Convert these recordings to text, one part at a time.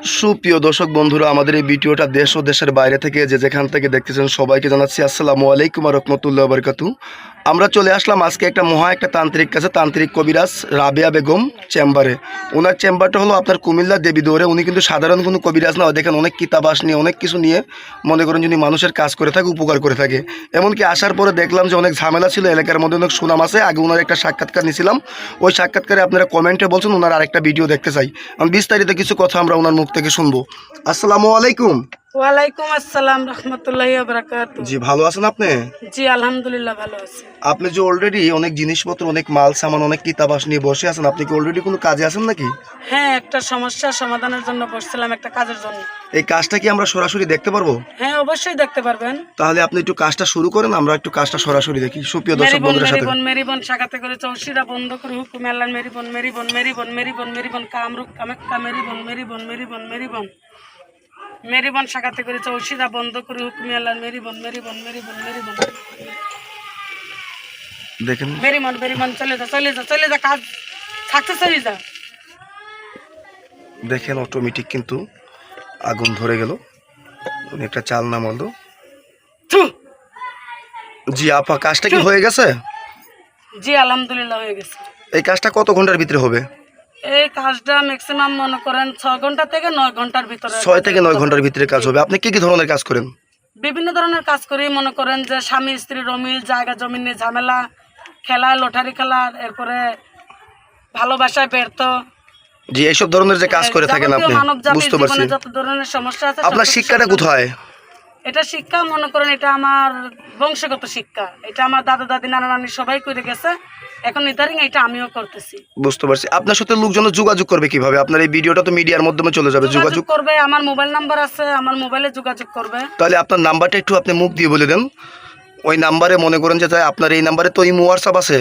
সুপ্রিয় দর্শক বন্ধুরা, আমাদের এই ভিডিওটা দেশ ও দেশের বাইরে থেকে যে যেখান থেকে দেখতেছেন সবাইকে জানাচ্ছি আসসালামু আলাইকুম ওয়া রাহমাতুল্লাহি ওয়া বারাকাতুহু। আমরা চলে আসলাম আজকে একটা তান্ত্রিক কাছে, তান্ত্রিক কবিরাজ রাবেয়া বেগম চেম্বারে। ওনার চেম্বারটা হলো আপনার কুমিল্লা দেবীদুয়ারে। উনি কিন্তু সাধারণ কোনো কবিরাজ না, দেখেন অনেক কিতাবাস নিয়ে অনেক কিছু নিয়ে মনে করেন যদি মানুষের কাজ করে থাকে, উপকার করে থাকে। এমনকি আসার পরে দেখলাম যে অনেক ঝামেলা ছিল, এলাকার মধ্যে অনেক সুনাম আছে। আগে ওনার একটা সাক্ষাৎকার নিয়েছিলাম, ওই সাক্ষাৎকারে আপনারা কমেন্টে বলছেন ওনার আরেকটা ভিডিও দেখতে চাই। আমি বিস্তারিত কিছু কথা আমরা ওনার মুখ থেকে শুনবো। আসসালামু আলাইকুম। ওয়ালাইকুম আসসালাম রাহমাতুল্লাহি ওয়া বারাকাতুহু। জি, ভালো আছেন আপনি? জি আলহামদুলিল্লাহ ভালো আছি। আপনি যে অলরেডি অনেক জিনিসপত্র, অনেক মাল সামান, অনেক কিতাবাস নিয়ে বসে আছেন, আপনি কি অলরেডি কোনো কাজে আছেন নাকি? হ্যাঁ, একটা সমস্যার সমাধানের জন্য বসছিলাম, একটা কাজের জন্য। এই কাজটা কি আমরা সরাসরি দেখতে পারবো? হ্যাঁ, অবশ্যই দেখতে পারবেন। তাহলে আপনি একটু কাজটা শুরু করেন, আমরা একটু কাজটা সরাসরি দেখি সুপ্রিয় দর্শক বন্ধুদের সাথে। মেরিবন শাখাতে করে চৌশিরা বন্ধ করে হুকুম আল্লাহ মেরিবন মেরিবন মেরিবন মেরিবন মেরিবন কামরুক কামাক্কা মেরিবন মেরিবন মেরিবন মেরিবন মেরিবন শাখাতে করে চৌশিরা বন্ধ করে হুকুম আল্লাহ মেরিবন মেরিবন মেরিবন মেরিবন দেখেন মেরিবন মেরিবন চলে যা চলে যা চলে যা, কাজ সাকসেস হয়ে যা। দেখেন অটোমেটিক কিন্তু আগুন ধরে গেল, উনি একটা চাল নামালো। থু। জি আপা, কাজটা কি হয়ে গেছে? জি আলহামদুলিল্লাহ হয়ে গেছে। এই কাজটা কত ঘন্টার ভিতরে হবে? এই কাজটা ম্যাক্সিমাম মনে করেন 6 ঘন্টা থেকে 9 ঘন্টার ভিতরে। 6 থেকে 9 ঘন্টার ভিতরে কাজ হবে। আপনি কি কি ধরনের কাজ করেন? বিভিন্ন ধরনের কাজ করি, মনে করেন যে স্বামী স্ত্রীর অমিল, জায়গা জমি নিয়ে ঝামেলা, খেলা লটারি খেলা, এরপরে ভালোবাসায় ব্যর্থ। জি, এইসব ধরনের যে কাজ করে থাকেন আপনি, মানব জাতির বুঝতে পারছি। জীবনে যত ধরনের সমস্যা আছে আপনার শিক্ষাটা কোথায়? এটা শিক্ষা মনে করেন এটা আমার বংশগত শিক্ষা। এটা আমার দাদা দাদি নানা নানি সবাই করে গেছে, এখন ইদারিং এটা আমিও করতেছি। বুঝতে পারছি। আপনার সাথে লোকজন যোগাযোগ করবে কিভাবে? আপনার এই ভিডিওটা তো মিডিয়ার মাধ্যমে চলে যাবে, যোগাযোগ করবে। আমার মোবাইল নাম্বার আছে, আমার মোবাইলে যোগাযোগ করবে। তাহলে আপনার নাম্বারটা একটু আপনি মুখ দিয়ে বলে দেন। ওই নাম্বারে মনে করেন যে আপনার এই নাম্বারে তো ইমো হোয়াটসঅ্যাপ আছে।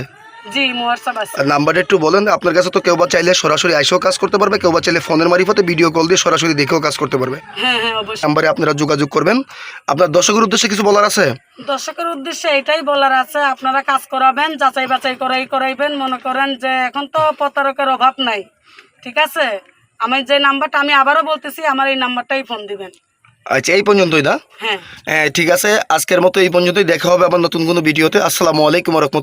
জি হোয়াটসঅ্যাপ আছে। নাম্বারটা একটু বলেন। আপনার কাছে তো কেউ বা চাইলে সরাসরি আইসেও কাজ করতে পারবে, কেউ বা চাইলে ফোনের মারফতে ভিডিও কল দিয়ে সরাসরি দেখেও কাজ করতে পারবে। হ্যাঁ হ্যাঁ অবশ্যই। নাম্বারে আপনারা যোগাযোগ করবেন। আপনার দর্শকের উদ্দেশ্যে কিছু বলার আছে? দর্শকের উদ্দেশ্যে এটাই বলার আছে, আপনারা কাজ করাবেন, যাচাই বাছাই করাইবেন। মনে করেন যে এখন তো প্রতারকের অভাব নাই, ঠিক আছে? আমি যে নাম্বারটা আমি আবারও বলতেছি, আমার এই নাম্বারটাই ফোন দিবেন। আচ্ছা, এই পর্যন্তই না? হ্যাঁ হ্যাঁ, ঠিক আছে। আজকের মতো এই পর্যন্তই। দেখা হবে আবার নতুন কোনো ভিডিওতে। আসসালামু আলাইকুম ওয়া রাহমাতুল্লাহ।